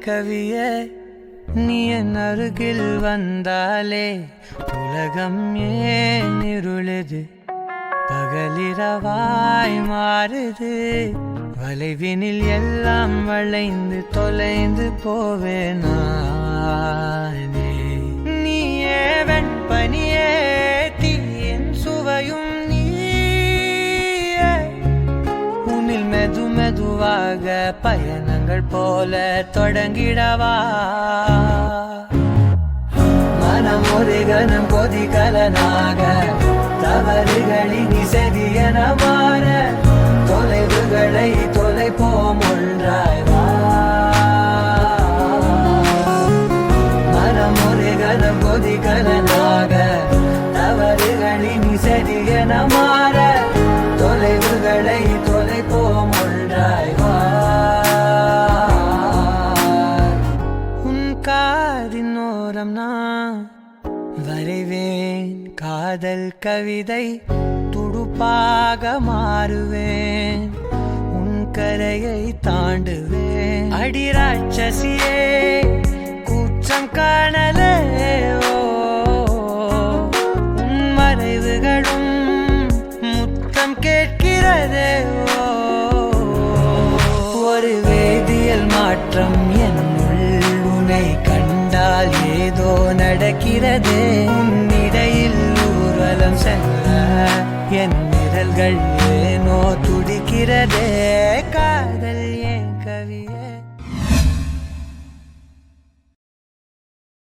கவியே நீ என் அருகில் வந்தாலே உலகம் ஏன் இருளுது பகலிரவாய் மாறுது வளைவினில் எல்லாம் வளைந்து தொலைந்து போவேனே நீயே வெண்பனியே தீயின் சுவையும் நீயே உன்னில் மெதுவாக பயணங்கள் போல தொடங்கிடவா மனம் ஒரு கணம் கொதிகலனாக தவறுகளின் இசையன மாற தொலைவுகளை தொலைப்போம் ஒன்றாய் வா மனம் ஒரு கணம் கொதிகலனாக தவறுகளின் இசையன மாற தொலைவுகளை தொலைப்போம் ஒன்றாய் வா உன் காதின் ஓரம் நான் வரைவேன் காதல் கவிதை துடுப்பாக மாறுவேன் உன் கரையை தாண்டுவேன் அடி ராட்சசியே கூச்சம் காணலே உன் மறைவுகளும் முத்தம் கேட்கிறதே ஒரு வேதியியல் மாற்றம் என்னுள் உன்னை கண்டால் ஏதோ நடக்கிறதே உன்னிடையில் ஊர்வலம் செல்ல என் விரல்கள் ஏனோ துடிக்கிறதே காதல் ஏன் கவியே